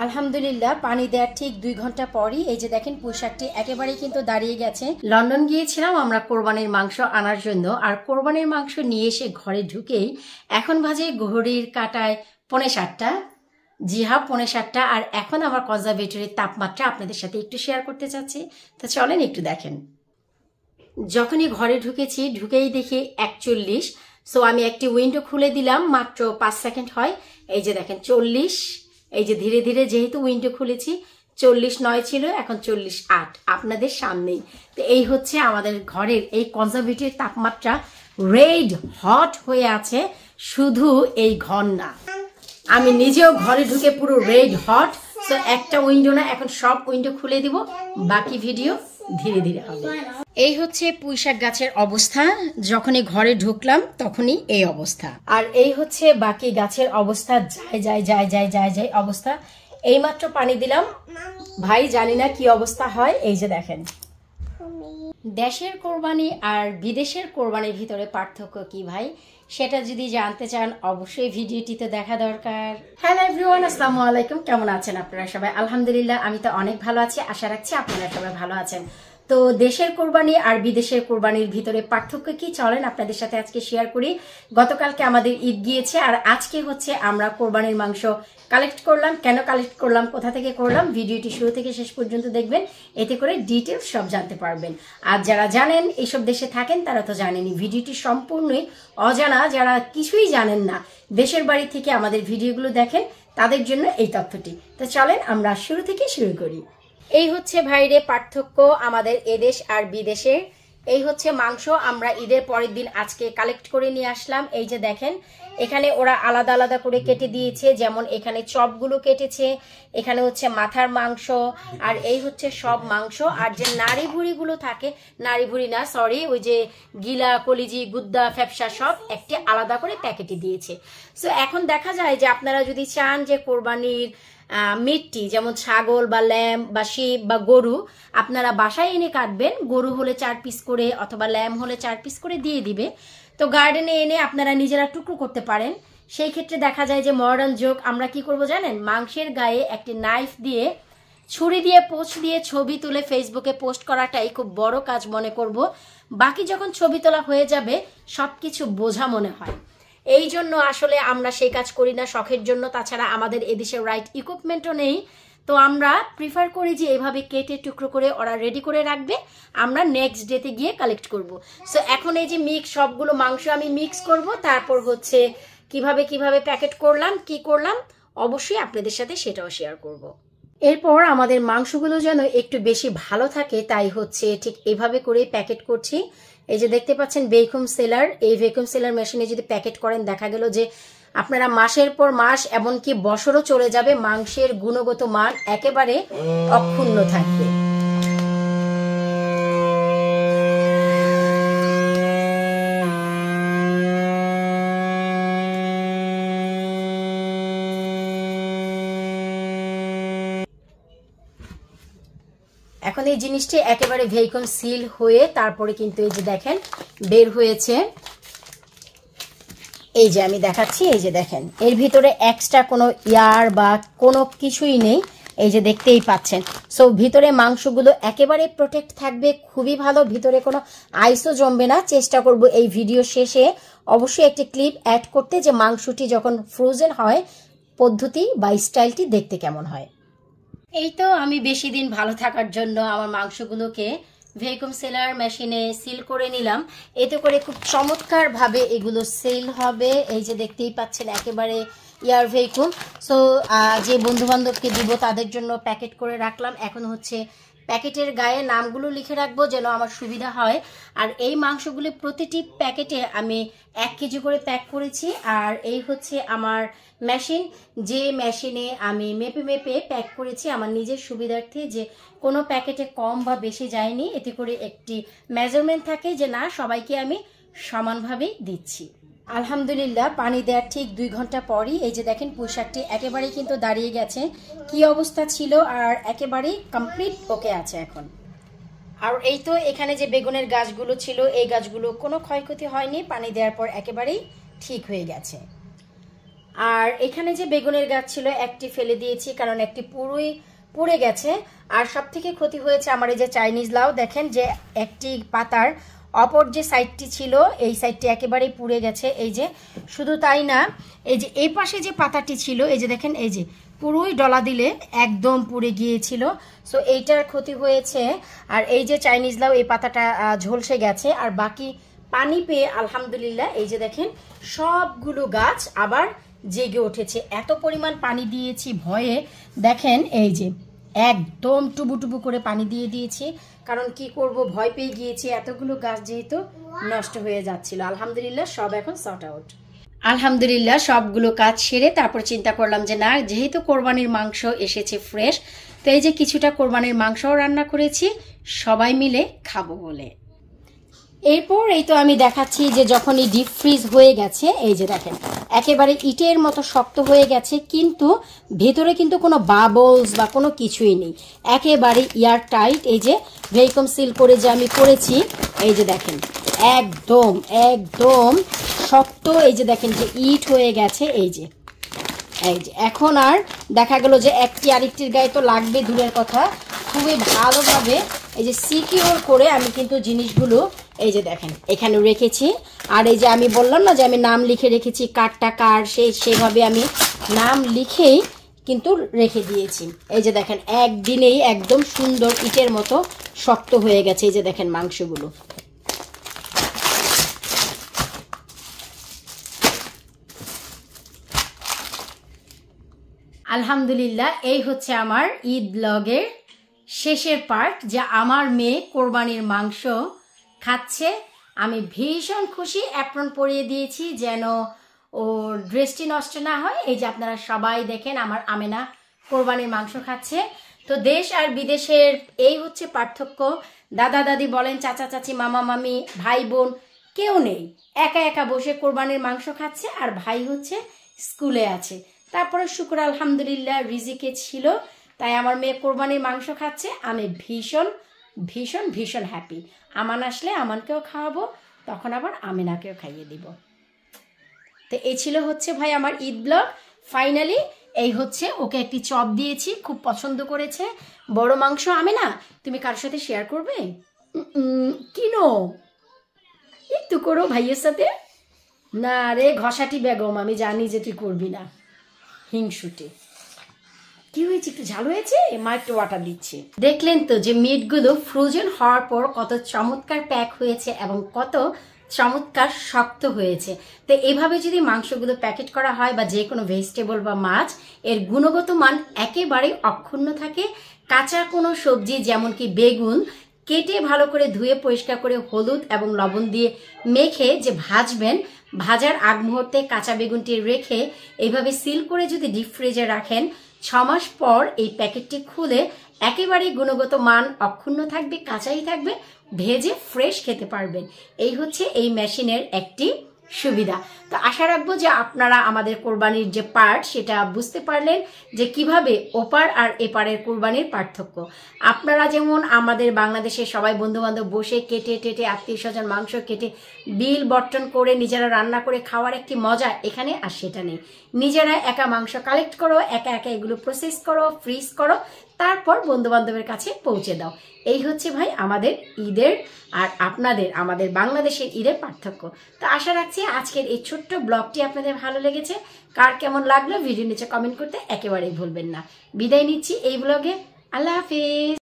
আলহামদুলিল্লাহ পানি দেওয়ার ঠিক 2 ঘন্টা পরই এই যে দেখেন পোশাকটি একেবারেই কিন্তু দাঁড়িয়ে গেছে। লন্ডন গিয়েছিলাম আমরা কোরবানির মাংস আনার জন্য, আর কোরবানির মাংস নিয়ে এসে ঘরে ঢুকেই এখন বাজে ঘড়ির কাঁটায় 7:45। জি হ্যাঁ 7:45। আর এখন আমার কনজারভেটরির তাপমাত্রা আপনাদের সাথে একটু শেয়ার করতে চাচ্ছি, তো চলেন একটু দেখেন। যখনই ঘরে ঢুকেছি ঢুকেই দেখি 41। সো আমি একটি উইন্ডো খুলে দিলাম, মাত্র 5 সেকেন্ড হয়। এই যে দেখেন 40। এই যে ধীরে ধীরে যেহেতু উইন্ডো খুলেছি 40.9 ছিল, এখন 40.8 আপনাদের সামনেই। তো এই হচ্ছে আমাদের ঘরের এই কনজারভেটরির তাপমাত্রা, রেড হট হয়ে আছে। শুধু এই ঘর না, আমি নিজেও ঘরে ঢুকে পুরো রেড হট। সো একটা উইন্ডো না, এখন সব উইন্ডো খুলে দিব, বাকি ভিডিও ধীরে ধীরে হবে। এই হচ্ছে পুঁইশাক গাছের অবস্থা, যখনই ঘরে ঢুকলাম তখনই এই অবস্থা। আর এই হচ্ছে বাকি গাছের অবস্থা, যায় যায় যায় যায় যায় যায় অবস্থা। এইমাত্র পানি দিলাম ভাই, জানি না কি অবস্থা হয়। এই যে দেখেন, দেশের কোরবানি আর বিদেশের কোরবানির ভিতরে পার্থক্য কি ভাই, সেটা যদি জানতে চান অবশ্যই ভিডিওটিতে দেখা দরকার। হ্যালো এভরিওয়ান, আসসালামু আলাইকুম। কেমন আছেন আপনারা সবাই? আলহামদুলিল্লাহ আমি তো অনেক ভালো আছি, আশা রাখছি আপনারা সবাই ভালো আছেন। তো দেশের কোরবানি আর বিদেশের কোরবানির ভিতরে পার্থক্য কি, চলেন আপনাদের সাথে আজকে শেয়ার করি। গতকালকে আমাদের ঈদ গিয়েছে, আর আজকে হচ্ছে আমরা কোরবানির মাংস কালেক্ট করলাম। কেন কালেক্ট করলাম, কোথা থেকে করলাম, ভিডিওটি শুরু থেকে শেষ পর্যন্ত দেখবেন, এতে করে ডিটেলস সব জানতে পারবেন। আর যারা জানেন এইসব দেশে থাকেন তারা তো জানেনই, ভিডিওটি সম্পূর্ণই অজানা, যারা কিছুই জানেন না দেশের বাড়ি থেকে আমাদের ভিডিওগুলো দেখেন তাদের জন্য এই তথ্যটি। তো চলেন আমরা শুরু থেকে শুরু করি। এই হচ্ছে ভাইরে পার্থক্য আমাদের এদেশ আর বিদেশের। এই হচ্ছে মাংস, আমরা ঈদের পরের দিন আজকে কালেক্ট করে নিয়ে আসলাম। এই যে দেখেন, এখানে ওরা আলাদা আলাদা করে কেটে দিয়েছে, যেমন এখানে চপগুলো কেটেছে, এখানে হচ্ছে মাথার মাংস, আর এই হচ্ছে সব মাংস। আর যে নাড়ি ভুড়িগুলো থাকে, নাড়ি ভুড়ি না সরি, ওই যে গিলা, কলিজি, গুদ্দা, ফ্যাপসা সব একটি আলাদা করে প্যাকেটে দিয়েছে। সো এখন দেখা যায় যে আপনারা যদি চান যে কোরবানির মিটটি, যেমন ছাগল বা ল্যাম বা শিপ বা গরু আপনারা বাসায় এনে কাটবেন, গরু হলে 4 পিস করে অথবা ল্যাম হলে 4 পিস করে দিয়ে দিবে। তো গার্ডেনে এনে আপনারা নিজেরা টুকরো করতে পারেন। সেই ক্ষেত্রে দেখা যায় যে মডার্ন যুগ, আমরা কি করব জানেন, মাংসের গায়ে একটি নাইফ দিয়ে, ছুরি দিয়ে, পোস্ট দিয়ে ছবি তুলে ফেসবুকে পোস্ট করাটাই খুব বড় কাজ মনে করব। বাকি যখন ছবি তোলা হয়ে যাবে সবকিছু বোঝা মনে হয়, এই জন্য আসলে আমরা সেই কাজ করি না, শখের জন্য। তাছাড়া আমাদের এদেশে রাইট ইকুইপমেন্টও নেই, তো আমরা প্রিফার করি যে এভাবে কেটে টুকরো করে ওরা রেডি করে রাখবে, আমরা নেক্সট ডেতে গিয়ে কালেক্ট করব। সো এখন এই যে মিক্স সবগুলো মাংস আমি মিক্স করব, তারপর হচ্ছে কিভাবে কিভাবে প্যাকেট করলাম, কি করলাম অবশ্যই আপনাদের সাথে সেটাও শেয়ার করব। এরপর আমাদের মাংসগুলো যেন একটু বেশি ভালো থাকে, তাই হচ্ছে ঠিক এভাবে করে প্যাকেট করছি। এই যে দেখতে পাচ্ছেন ভ্যাকুয়াম সিলার, এই ভ্যাকুয়াম সিলার মেশিনে যদি প্যাকেট করেন দেখা গেল যে আপনারা মাসের পর মাস এমনকি বছরও চলে যাবে, মাংসের গুণগত মান একেবারে অক্ষুণ্ণ থাকবে। এখন এই জিনিসটি একেবারে ভ্যাকুয়াম সিল হয়ে তারপরে কিন্তু এই যে দেখেন বের হয়েছে। এই যে আমি দেখাচ্ছি, এই যে দেখেন এর ভিতরে এক্সট্রা কোনো ইয়ার বা কোনো কিছুই নেই, এই যে দেখতেই পাচ্ছেন। সো ভিতরে মাংসগুলো একেবারে প্রোটেক্ট থাকবে, খুবই ভালো, ভিতরে কোনো আইসও জমবে না। চেষ্টা করব এই ভিডিও শেষে অবশ্যই একটি ক্লিপ অ্যাড করতে, যে মাংসটি যখন ফ্রোজেন হয় পদ্ধতি বা স্টাইলটি দেখতে কেমন হয়। এই তো আমি বেশি দিন ভালো থাকার জন্য আমার মাংসগুলোকে ভ্যাকুয়াম সিলার মেশিনে সিল করে নিলাম, এতে করে খুব চমৎকার ভাবে এগুলো সেল হবে। এই যে দেখতেই পাচ্ছেন একেবারে এয়ার ভ্যাকুয়াম। সো যে বন্ধু বান্ধবকে দিব তাদের জন্য প্যাকেট করে রাখলাম। এখন হচ্ছে প্যাকেটের গায়ে নামগুলো লিখে রাখবো যেন আমার সুবিধা হয়। আর এই মাংসগুলো প্রতিটি প্যাকেটে আমি 1 কেজি করে প্যাক করেছি। আর এই হচ্ছে আমার মেশিন, যে মেশিনে আমি মেপে মেপে প্যাক করেছি আমার নিজের সুবিধার্থে, যে কোনো প্যাকেটে কম বা বেশি যায়নি, এতে করে একটি মেজারমেন্ট থাকে যে না সবাইকে আমি সমানভাবেই দিচ্ছি। আলহামদুলিল্লাহ পানি দেওয়ার ঠিক 2 ঘন্টা পরই এই যে দেখেন পোশাকটি একেবারেই কিন্তু দাঁড়িয়ে গেছে। কি অবস্থা ছিল আর একেবারেই কমপ্লিট ওকে আছে এখন। আর এই তো এখানে যে বেগুনের গাছগুলো ছিল এই গাছগুলো কোনো ক্ষয়ক্ষতি হয়নি, পানি দেওয়ার পর একেবারেই ঠিক হয়ে গেছে। আর এখানে যে বেগুনের গাছ ছিল একটি ফেলে দিয়েছি, কারণ একটি পুরোই পুড়ে গেছে। আর সব থেকে ক্ষতি হয়েছে আমার এই যে চাইনিজ লাউ, দেখেন যে একটি পাতার অপর যে সাইডটি ছিল এই সাইডটি একেবারেই পুড়ে গেছে। এই যে শুধু তাই না, এই যে এই পাশে যে পাতাটি ছিল এই যে দেখেন, এই যে পুরোই ডলা দিলে একদম পুড়ে গিয়েছিল। সো এইটার ক্ষতি হয়েছে। আর এই যে চাইনিজ লাউ এই পাতাটা ঝলসে গেছে। আর বাকি পানি পেয়ে আলহামদুলিল্লাহ এই যে দেখেন সবগুলো গাছ আবার জেগে উঠেছে। এত পরিমাণ পানি দিয়েছি ভয়ে, দেখেন এই যে একদম টুবু টুবু করে পানি দিয়ে দিয়েছি, কারণ কি করব ভয় পেয়ে গিয়েছি এতগুলো গাছ যেহেতু নষ্ট হয়ে যাচ্ছিল। আলহামদুলিল্লাহ সব এখন সর্ট আউট। আলহামদুলিল্লাহ সবগুলো কাজ সেরে তারপর চিন্তা করলাম যে না, যেহেতু কোরবানির মাংস এসেছে ফ্রেশ, তো এই যে কিছুটা কোরবানির মাংসও রান্না করেছি সবাই মিলে খাবো বলে। এরপর এই তো আমি দেখাচ্ছি যে যখনই ডিপ ফ্রিজ হয়ে গেছে এই যে দেখেন একেবারে ইটের মতো শক্ত হয়ে গেছে, কিন্তু ভেতরে কিন্তু কোনো বাবলস বা কোনো কিছুই নেই, একেবারে এয়ার টাইট। এই যে ভেকুম সিল করে যে আমি করেছি এই যে দেখেন একদম একদম শক্ত। এই যে দেখেন যে ইট হয়ে গেছে। এই যে এখন আর দেখা গেল যে একটি আরেকটির গায়ে তো লাগবে দূরের কথা, খুবই ভালোভাবে এই যে সিকিউর করে আমি কিন্তু জিনিসগুলো এই যে দেখেন এখানে রেখেছি। আর এই যে আমি বললাম না যে আমি নাম লিখে রেখেছি, কারটা কার সেভাবে আমি নাম লিখেই কিন্তু রেখে দিয়েছি। এই যে দেখেন একদিনেই একদম সুন্দর ইটের মতো শক্ত হয়ে গেছে। এই যে দেখেন মাংসগুলো। আলহামদুলিল্লাহ এই হচ্ছে আমার ঈদ ব্লগের শেষের পার্ট, যে আমার মেয়ে কোরবানির মাংস খাচ্ছে। আমি ভীষণ খুশি, অ্যাপ্রন পরিয়ে দিয়েছি যেন ওর ড্রেসটি নষ্ট না হয়। এই যে আপনারা সবাই দেখেন আমার আমেনা কোরবানির মাংস খাচ্ছে। তো দেশ আর বিদেশের এই হচ্ছে পার্থক্য। দাদা দাদি বলেন, চাচা চাচি, মামা মামি, ভাই বোন কেউ নেই, একা একা বসে কোরবানির মাংস খাচ্ছে। আর ভাই হচ্ছে স্কুলে আছে। তারপরে শুক্র আলহামদুলিল্লাহ রিজিকে ছিল, তাই আমার মেয়ে কোরবানির মাংস খাচ্ছে। আমি ভীষণ ভীষণ ভীষণ হ্যাপি। আমান আসলে আমানকেও খাওয়াবো, তখন আবার আমিনাকেও খাইয়ে দিব। তো এই ছিল হচ্ছে ভাই আমার ঈদ ব্লগ। ফাইনালি এই হচ্ছে ওকে একটি চপ দিয়েছি, খুব পছন্দ করেছে। বড় মাংস আমিনা তুমি কার সাথে শেয়ার করবে? কিনো একটু করো ভাইয়ের সাথে। না রে ঘষাটি বেগম, আমি জানি যে তুই করবি না, হিংসুটে। কি হয়েছে, একটু ঝাল হয়েছে? মা একটু ওয়াটার দিচ্ছে। দেখলেন তো যে মিটগুলো ফ্রোজেন হওয়ার পর কত চমৎকার প্যাক হয়েছে এবং কত চমৎকার শক্ত হয়েছে। তো এভাবে যদি মাংসগুলো প্যাকেট করা হয় বা যে কোনো ভেজিটেবল বা মাছ, এর গুণগত মান একেবারেই অক্ষুণ্ণ থাকে। কাঁচা কোনো সবজি যেমন কি বেগুন কেটে ভালো করে ধুয়ে পরিষ্কার করে হলুদ এবং লবণ দিয়ে মেখে যে ভাজবেন, ভাজার আগ মুহূর্তে কাঁচা বেগুনটি রেখে এইভাবে সিল করে যদি ডিপ ফ্রিজে রাখেন, 6 মাস পর এই প্যাকেটটি খুলে একেবারেই গুণগত মান অক্ষুণ্ণ থাকবে, কাঁচাই থাকবে, ভেজে ফ্রেশ খেতে পারবেন। এই হচ্ছে এই মেশিনের একটি সুবিধা। তো আশা রাখবো যে আপনারা আমাদের কোরবানির যে পার্ট সেটা বুঝতে পারলেন, যে কিভাবে ওপার আর এপারের কোরবানির পার্থক্য। আপনারা যেমন আমাদের বাংলাদেশে সবাই বন্ধু বান্ধব বসে কেটে টেটে আত্মীয় স্বজন মাংস কেটে বিল বর্টন করে নিজেরা রান্না করে খাওয়ার একটি মজা এখানে আর সেটা নেই। নিজেরা একা মাংস কালেক্ট করো, একা একা এগুলো প্রসেস করো, ফ্রিজ করো, তারপর বন্ধু বান্ধবের কাছে পৌঁছে দাও। এই হচ্ছে ভাই আমাদের ঈদের আর আপনাদের আমাদের বাংলাদেশের ঈদের পার্থক্য। তো আশা রাখছি আজকের এই ছোট্ট ব্লগটি আপনাদের ভালো লেগেছে। কার কেমন লাগলো ভিডিও নিচে কমেন্ট করতে একেবারেই ভুলবেন না। বিদায় নিচ্ছি এই ব্লগে। আল্লাহ হাফিজ।